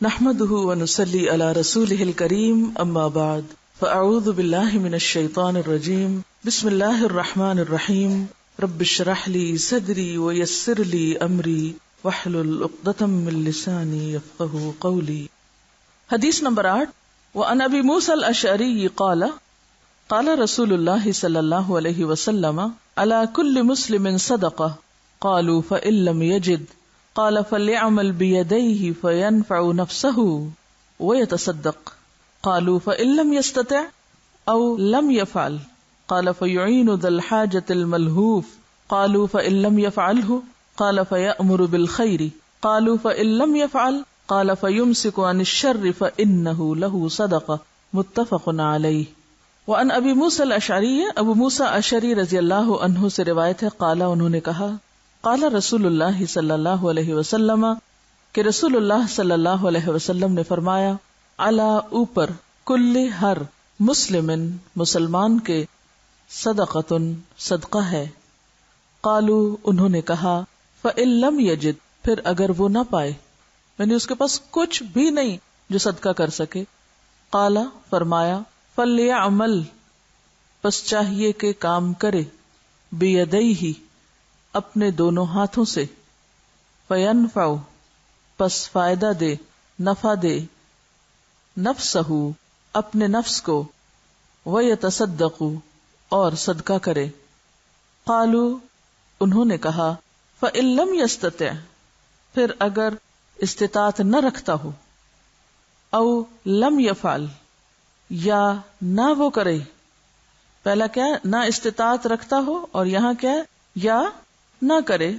نحمده ونصلي على رسوله الكريم اما بعد فاعوذ بالله من الشيطان الرجيم بسم الله الرحمن الرحيم رب اشرح لي صدري ويسر لي امري واحلل عقدة من لساني يفقهوا قولي. حدیث نمبر 8. وعن ابي موسى الاشعري قال قال رسول الله صلى الله عليه وسلم على كل مسلم صدقة قالوا فإن لم يجد قال فليعمل بيديه فينفع نفسه ويتصدق قالوا فإن لم يستطع أو لم يفعل قال فيعين ذا الحاجة الملهوف قالوا فإن لم يفعله قال فيأمر بالخير قالوا فإن لم يفعل قال فيمسك عن الشر فإنه له صدقة متفق عليه. وعن ابی موسیٰ الاشعری، ابو موسیٰ اشعری رضی اللہ عنہ سے روایت ہے، قال انہوں نے کہا قال رسول اللہ صلی اللہ علیہ وسلم کہ رسول اللہ صلی اللہ علیہ وسلم نے فرمایا علی اوپر کل ہر مسلمن مسلمان کے صدقۃ صدقہ ہے. قالو انہوں نے کہا فإن لم یجد پھر اگر وہ نہ پائے یعنی اس کے پاس کچھ بھی نہیں جو صدقہ کر سکے. قال فرمایا فلیعمل پس چاہیے کہ کام کرے بیدیہ اپنے دونوں ہاتھوں سے فینفع پس فائدہ دے نفع دے نفسہ اپنے نفس کو ویتصدق اور صدقہ کرے. قالو انہوں نے کہا فإن لم یستطع پھر اگر استطاعت نہ رکھتا ہو او لم یفعل یا نہ وہ کرے. پہلا کیا ہے؟ نہ استطاعت رکھتا ہو اور یہاں کیا ہے؟ یا نہ کرے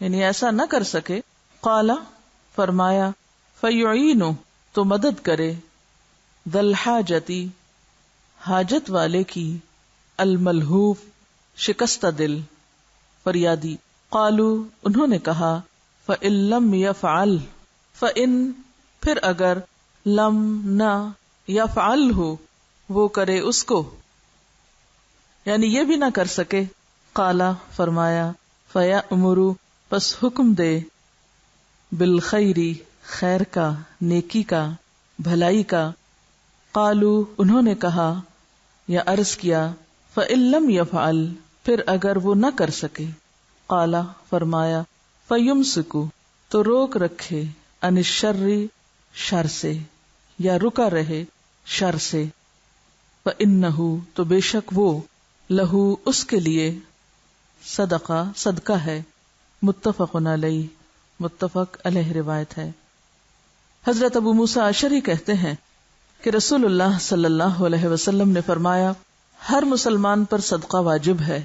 یعنی ایسا نہ کر سکے. قال فرمایا فیعین تو مدد کرے ذا الحاجتی حاجت والے کی الملہوف شکستہ دل فریادی. قالو انہوں نے کہا فإن لم یفعل فإن پھر اگر لم نہ یفعل ہو وہ کرے اس کو یعنی یہ بھی نہ کر سکے. قالا فرمایا فیأمر پس حکم دے بالخیری خیر کا نیکی کا بھلائی کا. قالو انہوں نے کہا یا عرض کیا فإن لم یفعل پھر اگر وہ نہ کر سکے. قالا فرمایا فیمسک تو روک رکھے عن الشر شر سے یا رکا رہے شر سے. فإنہ تو بے شک وہ لہو اس کے لیے صدقہ ہے. متفق علیہ متفق علیہ روایت ہے. حضرت ابو موسیٰ اشعری کہتے ہیں کہ رسول اللہ صلی اللہ علیہ وسلم نے فرمایا ہر مسلمان پر صدقہ واجب ہے.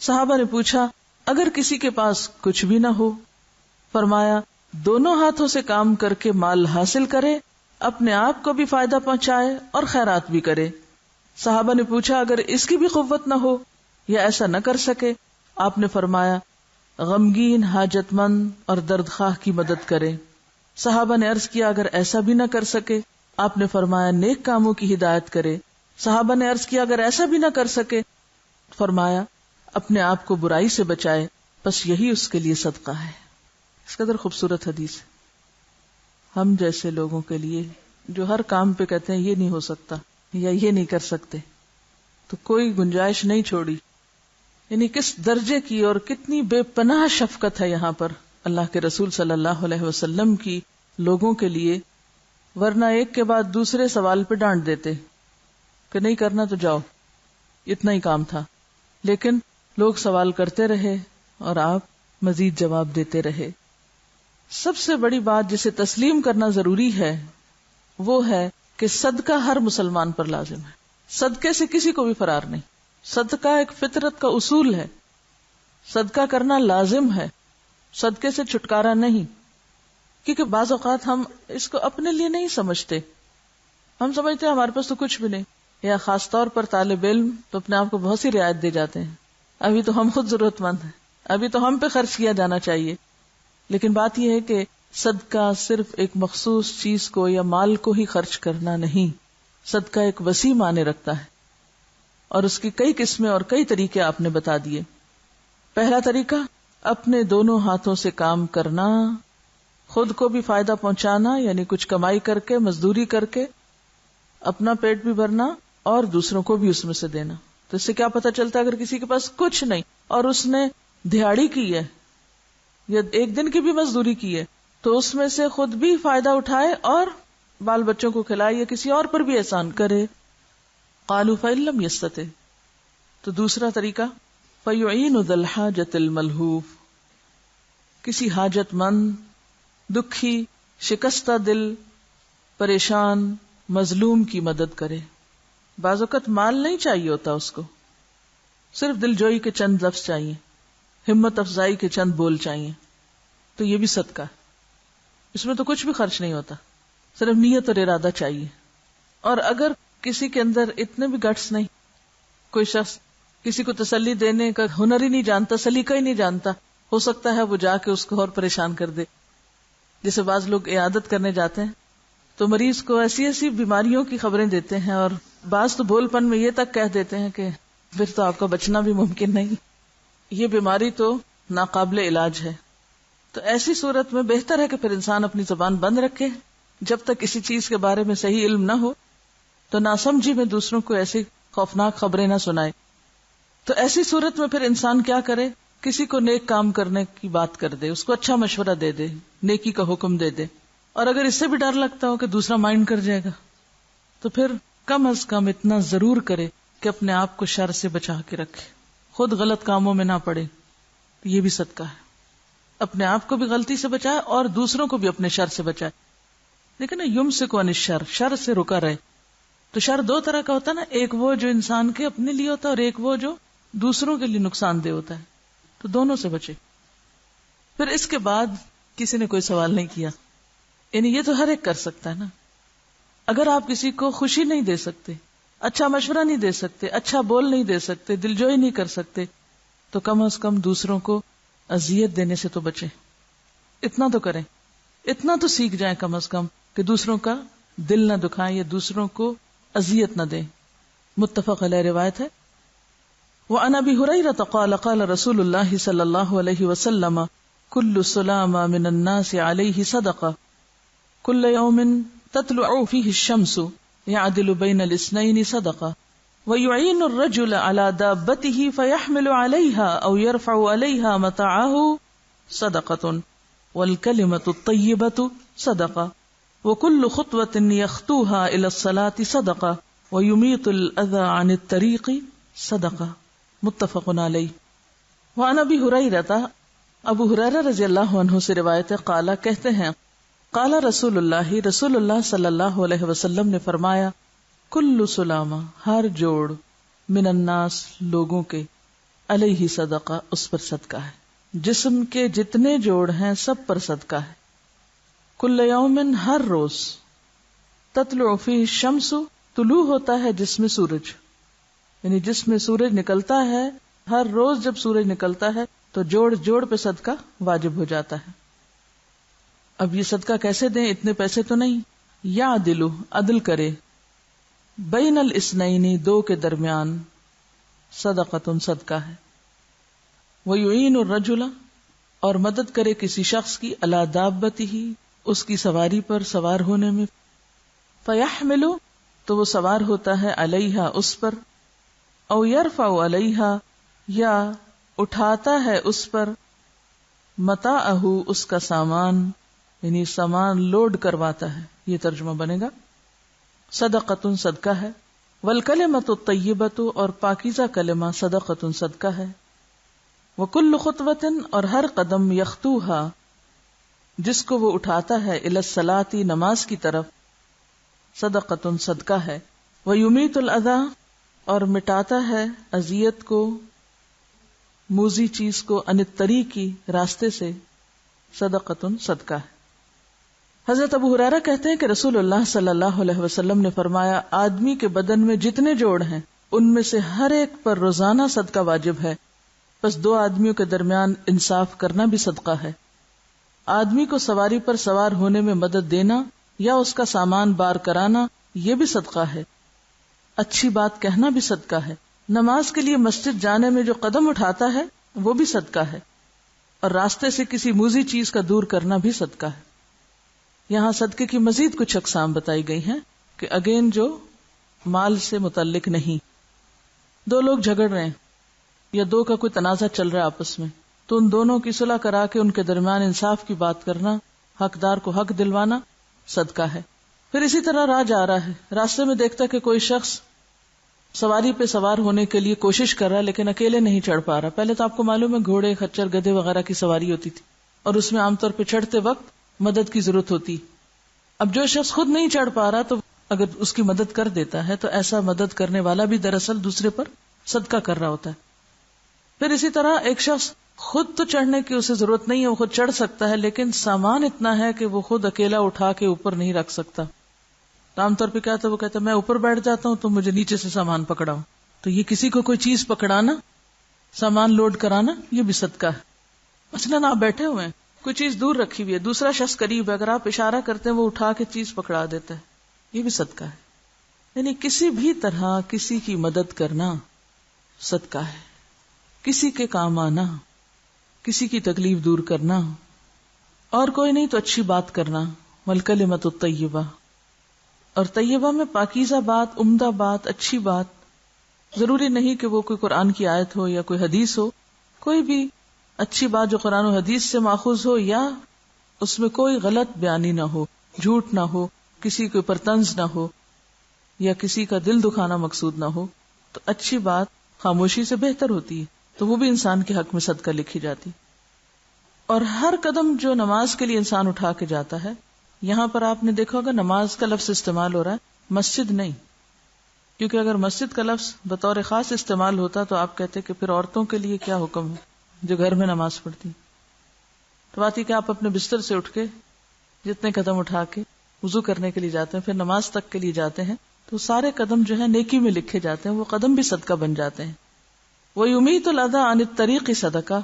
صحابہ نے پوچھا اگر کسی کے پاس کچھ بھی نہ ہو؟ فرمایا دونوں ہاتھوں سے کام کر کے مال حاصل کرے، اپنے آپ کو بھی فائدہ پہنچائے اور خیرات بھی کرے. صحابہ نے پوچھا اگر اس کی بھی قوت نہ ہو یا ایسا نہ کر سکے؟ آپ نے فرمایا غمگین حاجت مند اور درد خواہ کی مدد کرے. صحابہ نے عرض کیا اگر ایسا بھی نہ کر سکے؟ آپ نے فرمایا نیک کاموں کی ہدایت کرے. صحابہ نے عرض کیا اگر ایسا بھی نہ کر سکے؟ فرمایا اپنے آپ کو برائی سے بچائے، بس یہی اس کے لیے صدقہ ہے. اس قدر خوبصورت حدیث ہے ہم جیسے لوگوں کے لیے جو ہر کام پہ کہتے ہیں یہ نہیں ہو سکتا یا یہ نہیں کر سکتے، تو کوئی گنجائش نہیں چھوڑی. یعنی کس درجے کی اور کتنی بے پناہ شفقت ہے یہاں پر اللہ کے رسول صلی اللہ علیہ وسلم کی لوگوں کے لیے. ورنہ ایک کے بعد دوسرے سوال پہ ڈانٹ دیتے کہ نہیں کرنا تو جاؤ، اتنا ہی کام تھا. لیکن لوگ سوال کرتے رہے اور آپ مزید جواب دیتے رہے. سب سے بڑی بات جسے تسلیم کرنا ضروری ہے وہ ہے کہ صدقہ ہر مسلمان پر لازم ہے. صدقے سے کسی کو بھی فرار نہیں. صدقہ ایک فطرت کا اصول ہے. صدقہ کرنا لازم ہے، صدقے سے چھٹکارا نہیں. کیونکہ بعض اوقات ہم اس کو اپنے لیے نہیں سمجھتے. ہم سمجھتے ہیں ہمارے پاس تو کچھ بھی نہیں، یا خاص طور پر طالب علم تو اپنے آپ کو بہت سی رعایت دے جاتے ہیں. ابھی تو ہم خود ضرورت مند ہیں، ابھی تو ہم پہ خرچ کیا جانا چاہیے. لیکن بات یہ ہے کہ صدقہ صرف ایک مخصوص چیز کو یا مال کو ہی خرچ کرنا نہیں. صدقہ ایک وسیع معنی رکھتا ہے اور اس کی کئی قسمیں اور کئی طریقے آپ نے بتا دیے. پہلا طریقہ اپنے دونوں ہاتھوں سے کام کرنا خود کو بھی فائدہ پہنچانا، یعنی کچھ کمائی کر کے، مزدوری کر کے اپنا پیٹ بھی بھرنا اور دوسروں کو بھی اس میں سے دینا. تو اس سے کیا پتہ چلتا ہے اگر کسی کے پاس کچھ نہیں اور اس نے دہاڑی کی ہے یا ایک دن کی بھی مزدوری کی ہے تو اس میں سے خود بھی فائدہ اٹھائے اور بال بچوں کو کھلائے یا کسی اور پر بھی احسان کرے. قالوا فإن لم يستطع، تو دوسرا طریقہ فيعين ذا الحاجة الملهوف، کسی حاجت مند، دکھی، شکستہ دل، پریشان، مظلوم کی مدد کرے. بعض اوقات مال نہیں چاہیے ہوتا اس کو، صرف دل جوئی کے چند لفظ چاہیے، ہمت افزائی کے چند بول چاہیے، تو یہ بھی صدقہ ہے. اس میں تو کچھ بھی خرچ نہیں ہوتا، صرف نیت اور ارادہ چاہیے. اور اگر کسی کے اندر اتنے بھی گٹس نہیں، کوئی شخص کسی کو تسلی دینے کا ہنر ہی نہیں جانتا، سلیقہ ہی نہیں جانتا، ہو سکتا ہے وہ جا کے اس کو اور پریشان کر دے. جیسے بعض لوگ عیادت کرنے جاتے ہیں تو مریض کو ایسی ایسی بیماریوں کی خبریں دیتے ہیں اور بعض تو بول پن میں یہ تک کہہ دیتے ہیں کہ پھر تو آپ کا بچنا بھی ممکن نہیں، یہ بیماری تو ناقابل علاج ہے. تو ایسی صورت میں بہتر ہے کہ پھر انسان اپنی زبان بند رکھے جب تک کسی چیز کے بارے میں صحیح علم نہ ہو، تو ناسمجھی میں دوسروں کو ایسی خوفناک خبریں نہ سنائے. تو ایسی صورت میں پھر انسان کیا کرے، کسی کو نیک کام کرنے کی بات کر دے، اس کو اچھا مشورہ دے دے، نیکی کا حکم دے دے. اور اگر اس سے بھی ڈر لگتا ہو کہ دوسرا مائنڈ کر جائے گا تو پھر کم از کم اتنا ضرور کرے کہ اپنے آپ کو شر سے بچا کے رکھے، خود غلط کاموں میں نہ پڑے. یہ بھی صدقہ ہے، اپنے آپ کو بھی غلطی سے بچائے اور دوسروں کو بھی اپنے شر سے بچائے. لیکن یمسک عن الشر، شر سے رکا رہے. تو شر دو طرح کا ہوتا ہے نا، ایک وہ جو انسان کے اپنے لیے ہوتا ہے اور ایک وہ جو دوسروں کے لیے نقصان دہ ہوتا ہے. تو دونوں سے بچے. پھر اس کے بعد کسی نے کوئی سوال نہیں کیا، یعنی یہ تو ہر ایک کر سکتا ہے نا. اگر آپ کسی کو خوشی نہیں دے سکتے، اچھا مشورہ نہیں دے سکتے، اچھا بول نہیں دے سکتے، دلجوئی نہیں کر سکتے، تو کم از کم دوسروں کو اذیت دینے سے تو بچیں. اتنا تو کریں، اتنا تو سیکھ جائیں کم از کم کہ دوسروں کا دل نہ دکھائیں یا دوسروں کو اذیت نہ دیں. متفق علیہ روایت ہے. وعن ابی ہریرہ قال قال رسول اللہ صلی اللہ علیہ وسلم کل سلام من الناس علیہ صدقہ کل یوم تطلع فیہ الشمس یعدل بین الاثنین صدقہ ویعین الرجل علی دابته فیحمل علیہا او یرفع علیہا متاعہ صدقۃ والکلمۃ الطیبۃ صدقہ وکل خطوۃ یخطوها الی الصلاۃ صدقہ ویمیت الاذی عن الطریق صدقہ. متفق علیہ. وعن ابی ہریرہ، ابو ہریرہ رضی اللہ عنہ سے روایت ہے، قالا کہتے ہیں، قال رسول اللہ، رسول اللہ صلی اللہ علیہ وسلم نے فرمایا، کل سلامہ، ہر جوڑ، من الناس، لوگوں کے، علیہ صدقہ، اس پر صدقہ ہے. جسم کے جتنے جوڑ ہیں سب پر صدقہ ہے. کل یوم، ہر روز، تطلع فیہ الشمس، طلوع ہوتا ہے جس میں سورج، یعنی جس میں سورج نکلتا ہے، ہر روز جب سورج نکلتا ہے تو جوڑ جوڑ پہ صدقہ واجب ہو جاتا ہے. اب یہ صدقہ کیسے دیں، اتنے پیسے تو نہیں. یعدل، عدل کرے، بین الاثنین، دو کے درمیان، صدقۃ، صدقہ ہے. ویعین الرجل، اور مدد کرے کسی شخص کی، علی دابتہ، اس کی سواری پر، سوار ہونے میں. فیحمل، تو وہ سوار ہوتا ہے، علیہا، اس پر، او یرفع علیہا، یا اٹھاتا ہے اس پر، متاعہ، اس کا سامان، یعنی سامان لوڈ کرواتا ہے، یہ ترجمہ بنے گا. صدقۃ، صدقہ ہے. والکلمۃ الطیبۃ، اور پاکیزہ کلمہ، صدقۃ، صدقہ ہے. وکل خطوۃ، اور ہر قدم، یخطوہا، جس کو وہ اٹھاتا ہے، الی الصلاۃ، نماز کی طرف، صدقۃ، صدقہ ہے. ویمیت الاذی، اور مٹاتا ہے اذیت کو، موذی چیز کو، عن الطریق، راستے سے، صدقۃ، صدقہ ہے. حضرت ابو ہریرہ کہتے ہیں کہ رسول اللہ صلی اللہ علیہ وسلم نے فرمایا، آدمی کے بدن میں جتنے جوڑ ہیں ان میں سے ہر ایک پر روزانہ صدقہ واجب ہے، بس دو آدمیوں کے درمیان انصاف کرنا بھی صدقہ ہے. آدمی کو سواری پر سوار ہونے میں مدد دینا یا اس کا سامان بار کرانا، یہ بھی صدقہ ہے. اچھی بات کہنا بھی صدقہ ہے. نماز کے لیے مسجد جانے میں جو قدم اٹھاتا ہے وہ بھی صدقہ ہے. اور راستے سے کسی موذی چیز کا دور کرنا بھی صدقہ ہے. یہاں صدقے کی مزید کچھ اقسام بتائی گئی ہیں کہ اگین جو مال سے متعلق نہیں. دو لوگ جھگڑ رہے ہیں یا دو کا کوئی تنازع چل رہا ہے آپس میں، تو ان دونوں کی صلح کرا کے ان کے درمیان انصاف کی بات کرنا، حقدار کو حق دلوانا صدقہ ہے. پھر اسی طرح راہ جا رہا ہے، راستے میں دیکھتا کہ کوئی شخص سواری پہ سوار ہونے کے لیے کوشش کر رہا ہے لیکن اکیلے نہیں چڑھ پا رہا. پہلے تو آپ کو معلوم ہے گھوڑے، خچر، گدھے وغیرہ کی سواری ہوتی تھی اور اس میں عام طور پہ چڑھتے وقت مدد کی ضرورت ہوتی. اب جو شخص خود نہیں چڑھ پا رہا تو اگر اس کی مدد کر دیتا ہے تو ایسا مدد کرنے والا بھی دراصل دوسرے پر صدقہ کر رہا ہوتا ہے. پھر اسی طرح ایک شخص خود تو چڑھنے کی اسے ضرورت نہیں ہے، وہ خود چڑھ سکتا ہے لیکن سامان اتنا ہے کہ وہ خود اکیلا اٹھا کے اوپر نہیں رکھ سکتا. تو عام طور پہ کیا تھا، وہ کہتا ہے میں اوپر بیٹھ جاتا ہوں تو مجھے نیچے سے سامان پکڑاؤ. تو یہ کسی کو کوئی چیز پکڑانا، سامان لوڈ کرانا، یہ بھی صدقہ ہے. مثلاً آپ بیٹھے ہوئے ہیں، کوئی چیز دور رکھی ہوئی ہے، دوسرا شخص قریب ہے، اگر آپ اشارہ کرتے ہیں وہ اٹھا کے چیز پکڑا دیتا ہے، یہ بھی صدقہ ہے. یعنی کسی بھی طرح کسی کی مدد کرنا صدقہ ہے. کسی کے کام آنا، کسی کی تکلیف دور کرنا، اور کوئی نہیں تو اچھی بات کرنا. والکلمۃ الطیبہ، اور طیبہ میں پاکیزہ بات، عمدہ بات، اچھی بات. ضروری نہیں کہ وہ کوئی قرآن کی آیت ہو یا کوئی حدیث ہو، کوئی بھی اچھی بات جو قرآن و حدیث سے ماخوذ ہو یا اس میں کوئی غلط بیانی نہ ہو، جھوٹ نہ ہو، کسی کے اوپر طنز نہ ہو یا کسی کا دل دکھانا مقصود نہ ہو، تو اچھی بات خاموشی سے بہتر ہوتی ہے. تو وہ بھی انسان کے حق میں صدقہ لکھی جاتی. اور ہر قدم جو نماز کے لیے انسان اٹھا کے جاتا ہے، یہاں پر آپ نے دیکھا ہوگا نماز کا لفظ استعمال ہو رہا ہے، مسجد نہیں. کیونکہ اگر مسجد کا لفظ بطور خاص استعمال ہوتا تو آپ کہتے کہ پھر عورتوں کے لیے کیا حکم ہے جو گھر میں نماز پڑھتی. تو بات یہ کہ آپ اپنے بستر سے اٹھ کے جتنے قدم اٹھا کے وضو کرنے کے لیے جاتے ہیں، پھر نماز تک کے لیے جاتے ہیں، تو سارے قدم جو ہے نیکی میں لکھے جاتے ہیں، وہ قدم بھی صدقہ بن جاتے ہیں. وَيُمِيتُ الْأَذَى عَنِ الطَّرِيقِ صدقہ،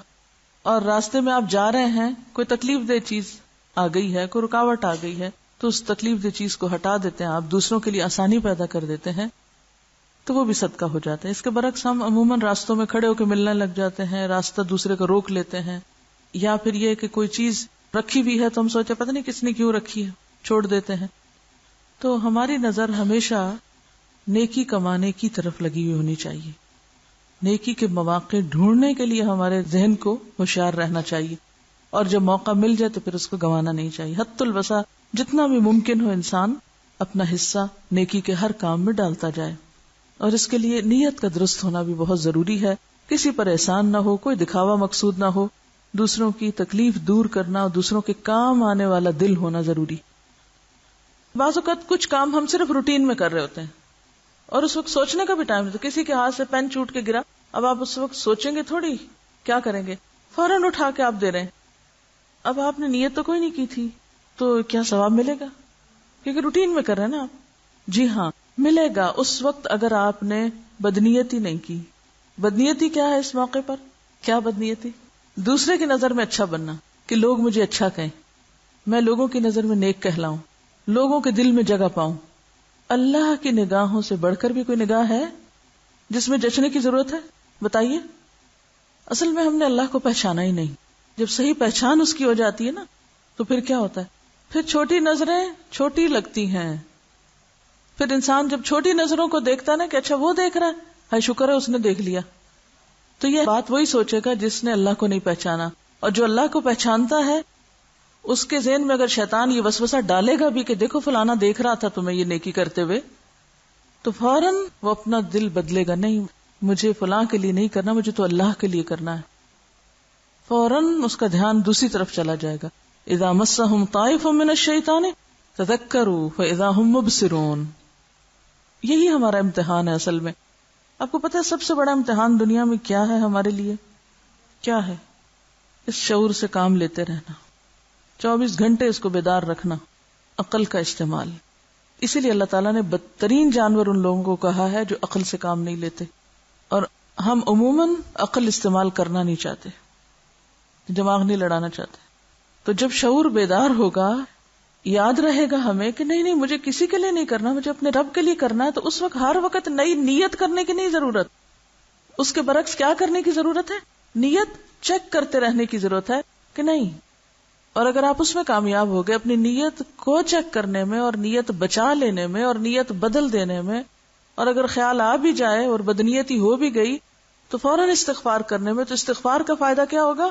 اور راستے میں آپ جا رہے ہیں، کوئی تکلیف دہ چیز آ گئی ہے، کوئی رکاوٹ آ گئی ہے، تو اس تکلیف دہ چیز کو ہٹا دیتے ہیں آپ، دوسروں کے لیے آسانی پیدا کر دیتے ہیں، تو وہ بھی صدقہ ہو جاتا ہے. اس کے برعکس ہم عموماً راستوں میں کھڑے ہو کے ملنے لگ جاتے ہیں، راستہ دوسرے کو روک لیتے ہیں، یا پھر یہ کہ کوئی چیز رکھی ہوئی ہے تو ہم سوچے پتہ نہیں کس نے کیوں رکھی ہے، چھوڑ دیتے ہیں. تو ہماری نظر ہمیشہ نیکی کمانے کی طرف لگی ہوئی ہونی چاہیے. نیکی کے مواقع ڈھونڈنے کے لیے ہمارے ذہن کو ہوشیار رہنا چاہیے، اور جب موقع مل جائے تو پھر اس کو گنوانا نہیں چاہیے. حتی الوسع جتنا بھی ممکن ہو انسان اپنا حصہ نیکی کے ہر کام میں ڈالتا جائے. اور اس کے لیے نیت کا درست ہونا بھی بہت ضروری ہے. کسی پر احسان نہ ہو، کوئی دکھاوا مقصود نہ ہو، دوسروں کی تکلیف دور کرنا اور دوسروں کے کام آنے والا دل ہونا ضروری. بعض اوقات کچھ کام ہم صرف روٹین میں کر رہے ہوتے ہیں اور اس وقت سوچنے کا بھی ٹائم نہیں. تو کسی کے ہاتھ سے پین چھوٹ کے گرا، اب آپ اس وقت سوچیں گے تھوڑی کیا کریں گے، فوراً اٹھا کے آپ دے رہے ہیں. اب آپ نے نیت تو کوئی نہیں کی تھی، تو کیا ثواب ملے گا؟ کیونکہ روٹین میں کر رہے ہیں نا آپ. جی ہاں ملے گا اس وقت اگر آپ نے بدنیتی نہیں کی. بدنیتی کیا ہے اس موقع پر؟ کیا بدنیتی؟ دوسرے کی نظر میں اچھا بننا، کہ لوگ مجھے اچھا کہیں، میں لوگوں کی نظر میں نیک کہلاؤں، لوگوں کے دل میں جگہ پاؤں. اللہ کی نگاہوں سے بڑھ کر بھی کوئی نگاہ ہے جس میں جچنے کی ضرورت ہے؟ بتائیے. اصل میں ہم نے اللہ کو پہچانا ہی نہیں. جب صحیح پہچان اس کی ہو جاتی ہے نا تو پھر کیا ہوتا ہے، پھر چھوٹی نظریں چھوٹی لگتی ہیں. پھر انسان جب چھوٹی نظروں کو دیکھتا ہے نا کہ اچھا وہ دیکھ رہا ہے، شکر ہے اس نے دیکھ لیا، تو یہ بات وہی سوچے گا جس نے اللہ کو نہیں پہچانا. اور جو اللہ کو پہچانتا ہے اس کے ذہن میں اگر شیطان یہ وسوسہ ڈالے گا بھی کہ دیکھو فلانا دیکھ رہا تھا تمہیں یہ نیکی کرتے ہوئے، تو فوراً وہ اپنا دل بدلے گا، نہیں مجھے فلاں کے لیے نہیں کرنا، مجھے تو اللہ کے لیے کرنا ہے. فوراً اس کا دھیان دوسری طرف چلا جائے گا. اذا مسهم طائف من الشیطان تذکروا فاذا هم مبصرون. یہی ہمارا امتحان ہے اصل میں. آپ کو پتہ ہے سب سے بڑا امتحان دنیا میں کیا ہے ہمارے لیے؟ کیا ہے؟ اس شعور سے کام لیتے رہنا، 24 گھنٹے اس کو بیدار رکھنا، عقل کا استعمال. اسی لیے اللہ تعالیٰ نے بدترین جانور ان لوگوں کو کہا ہے جو عقل سے کام نہیں لیتے. اور ہم عموماً عقل استعمال کرنا نہیں چاہتے، دماغ نہیں لڑانا چاہتے. تو جب شعور بیدار ہوگا، یاد رہے گا ہمیں کہ نہیں نہیں مجھے کسی کے لیے نہیں کرنا، مجھے اپنے رب کے لیے کرنا ہے، تو اس وقت ہر وقت نئی نیت کرنے کی نہیں ضرورت. اس کے برعکس کیا کرنے کی ضرورت ہے؟ نیت چیک کرتے رہنے کی ضرورت ہے کہ نہیں اور اگر آپ اس میں کامیاب ہو گئے اپنی نیت کو چیک کرنے میں اور نیت بچا لینے میں اور نیت بدل دینے میں، اور اگر خیال آ بھی جائے اور بدنیتی ہو بھی گئی تو فوراً استغفار کرنے میں، تو استغفار کا فائدہ کیا ہوگا؟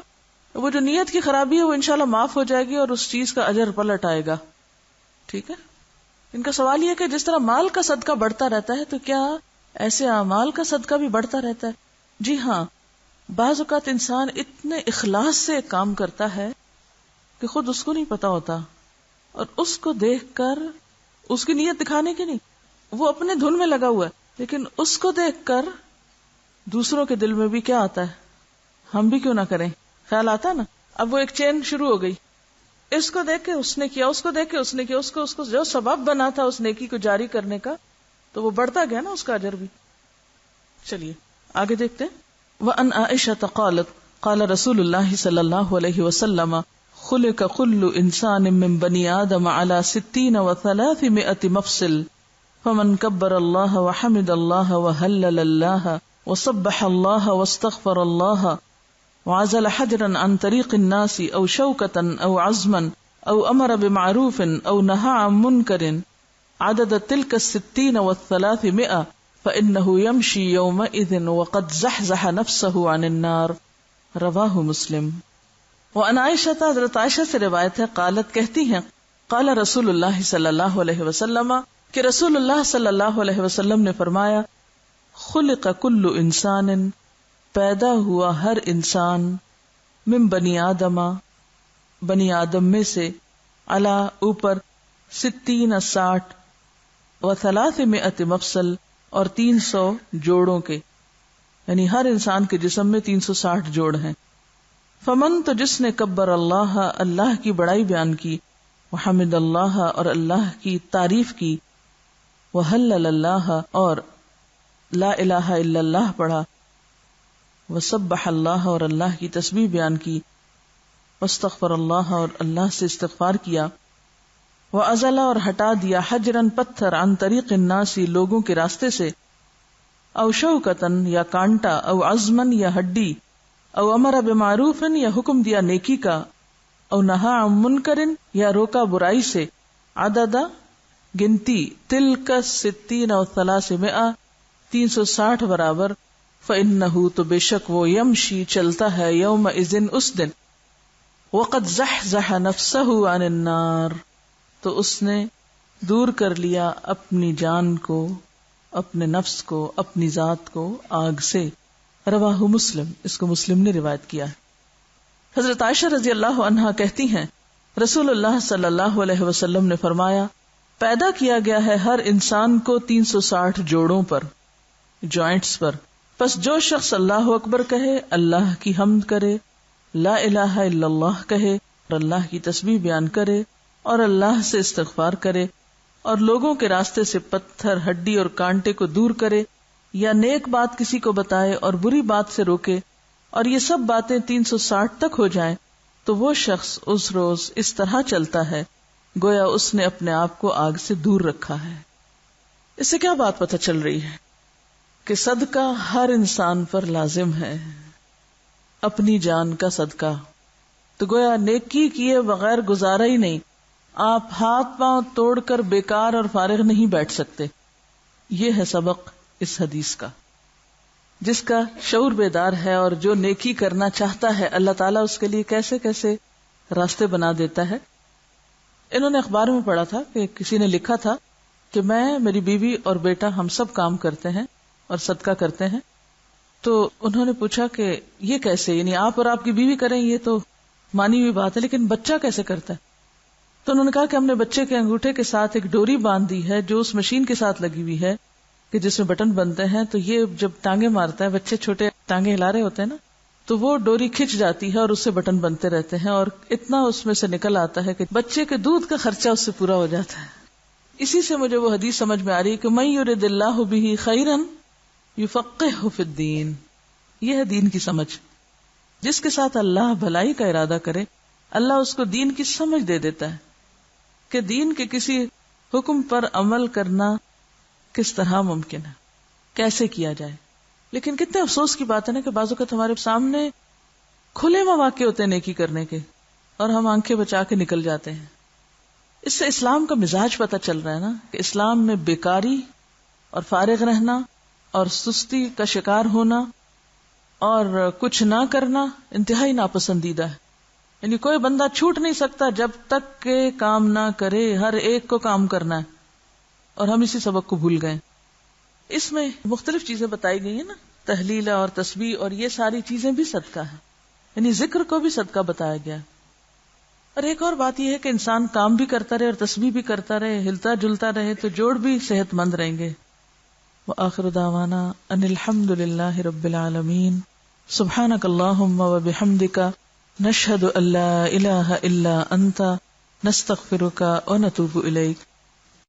وہ جو نیت کی خرابی ہے وہ انشاءاللہ معاف ہو جائے گی اور اس چیز کا اجر پلٹ آئے گا. ٹھیک ہے. ان کا سوال یہ کہ جس طرح مال کا صدقہ بڑھتا رہتا ہے تو کیا ایسے اعمال کا صدقہ بھی بڑھتا رہتا ہے؟ جی ہاں. بعض اوقات انسان اتنے اخلاص سے ایک کام کرتا ہے کہ خود اس کو نہیں پتا ہوتا، اور اس کو دیکھ کر اس کی نیت دکھانے کی نہیں، وہ اپنے دھن میں لگا ہوا ہے، لیکن اس کو دیکھ کر دوسروں کے دل میں بھی کیا آتا ہے، ہم بھی کیوں نہ کریں، خیال آتا ہے نا. اب وہ ایک چین شروع ہو گئی، اس کو دیکھ کے اس نے کیا، اس کو دیکھ کے اس نے کیا، اس کو جو سبب بنا تھا اس نیکی کو جاری کرنے کا، تو وہ بڑھتا گیا نا اس کا اجر بھی. چلیے آگے دیکھتے ہیں. وَأَنْ عَائِشَةَ قَالَتْ قَالَ رَسُولُ اللَّهِ صَلَّى اللَّهُ عَلَيْهِ وَسَلَّمَ خُلِقَ كُلُّ إِنسَانٍ مِّن بَنِي آدَمَ عَلَى 60 و300 مفصل فمن كبر الله وحمد الله وهلل الله وسبح الله واستغفر الله وعزل حجرا عن طريق الناس او شوكة او عزما او امر بمعروف او نهى عن منكر عدد تلك 60 و300 فإنه يمشي يومئذ وقد زحزح نفسه عن النار. رواہ مسلم. وعن عائشہ، حضرت عائشہ سے روایت ہے، قالت کہتی ہیں، قال رسول اللہ صلی اللہ علیہ وسلم کہ رسول اللہ صلی اللہ علیہ وسلم نے فرمایا، خلق کل انسان پیدا ہوا ہر انسان، من بنی آدم بنی آدم میں سے، علی اوپر، 60 و 300 مفصل اور 300 جوڑوں کے، یعنی ہر انسان کے جسم میں 360 جوڑ ہیں. فمن تو جس نے کبر اللہ، اللہ کی بڑائی بیان کی، وحمد اللہ اور اللہ کی تعریف کی، وحلل اللہ اور لا الہ الا اللہ پڑھا، وسبح اللہ اور اللہ کی تسبیح بیان کی، واستغفر اللہ اور اللہ سے استغفار کیا، وازل اور ہٹا دیا، حجرن پتھر، عن طریق الناس لوگوں کے راستے سے، او شوکتن یا کانٹا، او عزمن یا ہڈی، او امر بمعروف یا حکم دیا نیکی کا، او نہا عن منکر یا روکا برائی سے، عدد گنتی، تلک 60 و 300 360 برابر، فإنہ تو بے شک وہ، یمشی چلتا ہے، یوم اذن اس دن، وقد زحزح نفسہ عن النار تو اس نے دور کر لیا اپنی جان کو، اپنے نفس کو، اپنی ذات کو آگ سے. رواہ مسلم، اس کو مسلم نے روایت کیا ہے. حضرت عائشہ رضی اللہ عنہا کہتی ہیں، رسول اللہ صلی اللہ علیہ وسلم نے فرمایا، پیدا کیا گیا ہے ہر انسان کو 360 جوڑوں پر، جوائنٹس پر. پس جو شخص اللہ اکبر کہے، اللہ کی حمد کرے، لا الہ الا اللہ کہے اور اللہ کی تسبیح بیان کرے اور اللہ سے استغفار کرے اور لوگوں کے راستے سے پتھر، ہڈی اور کانٹے کو دور کرے، یا نیک بات کسی کو بتائے اور بری بات سے روکے، اور یہ سب باتیں 360 تک ہو جائیں، تو وہ شخص اس روز اس طرح چلتا ہے گویا اس نے اپنے آپ کو آگ سے دور رکھا ہے. اس سے کیا بات پتہ چل رہی ہے؟ کہ صدقہ ہر انسان پر لازم ہے، اپنی جان کا صدقہ. تو گویا نیکی کیے بغیر گزارا ہی نہیں، آپ ہاتھ پاؤں توڑ کر بیکار اور فارغ نہیں بیٹھ سکتے. یہ ہے سبق اس حدیث کا. جس کا شعور بیدار ہے اور جو نیکی کرنا چاہتا ہے، اللہ تعالیٰ اس کے لیے کیسے کیسے راستے بنا دیتا ہے. انہوں نے اخبار میں پڑھا تھا کہ کسی نے لکھا تھا کہ میں، میری بیوی اور بیٹا، ہم سب کام کرتے ہیں اور صدقہ کرتے ہیں. تو انہوں نے پوچھا کہ یہ کیسے، یعنی آپ اور آپ کی بیوی کریں یہ تو مانی ہوئی بات ہے، لیکن بچہ کیسے کرتا ہے؟ تو انہوں نے کہا کہ ہم نے بچے کے انگوٹھے کے ساتھ ایک ڈوری باندھ دی ہے جو اس مشین کے ساتھ لگی ہوئی ہے کہ جس میں بٹن بنتے ہیں، تو یہ جب ٹانگیں مارتا ہے، بچے چھوٹے ٹانگیں ہلا رہے ہوتے ہیں نا، تو وہ ڈوری کھچ جاتی ہے اور اس سے بٹن بنتے رہتے ہیں، اور اتنا اس میں سے نکل آتا ہے کہ بچے کے دودھ کا خرچہ اس سے پورا ہو جاتا ہے. اسی سے مجھے وہ حدیث سمجھ میں آ رہی ہے کہ من یرد اللہ بہ خیرا یفقہہ فی الدین. یہ ہے دین کی سمجھ. جس کے ساتھ اللہ بھلائی کا ارادہ کرے، اللہ اس کو دین کی سمجھ دے دیتا ہے کہ دین کے کسی حکم پر عمل کرنا کس طرح ممکن ہے، کیسے کیا جائے. لیکن کتنے افسوس کی بات ہے نا کہ بعض اوقات ہمارے سامنے کھلے مواقع ہوتے ہیں نیکی کرنے کے، اور ہم آنکھیں بچا کے نکل جاتے ہیں. اس سے اسلام کا مزاج پتہ چل رہا ہے نا کہ اسلام میں بیکاری اور فارغ رہنا اور سستی کا شکار ہونا اور کچھ نہ کرنا انتہائی ناپسندیدہ ہے. یعنی کوئی بندہ چھوٹ نہیں سکتا جب تک کہ کام نہ کرے، ہر ایک کو کام کرنا ہے، اور ہم اسی سبق کو بھول گئے. اس میں مختلف چیزیں بتائی گئی ہیں نا، تحلیل اور تسبیح، اور یہ ساری چیزیں بھی صدقہ ہے، یعنی ذکر کو بھی صدقہ بتایا گیا. اور ایک اور بات یہ ہے کہ انسان کام بھی کرتا رہے اور تسبیح بھی کرتا رہے، ہلتا جلتا رہے، تو جوڑ بھی صحت مند رہیں گے. وآخر دعوانا ان الحمد للہ رب العالمین. سبحانک اللہم وبحمدک، نشہد ان لا الہ الا انت، نستغفرک ونتوب الیک.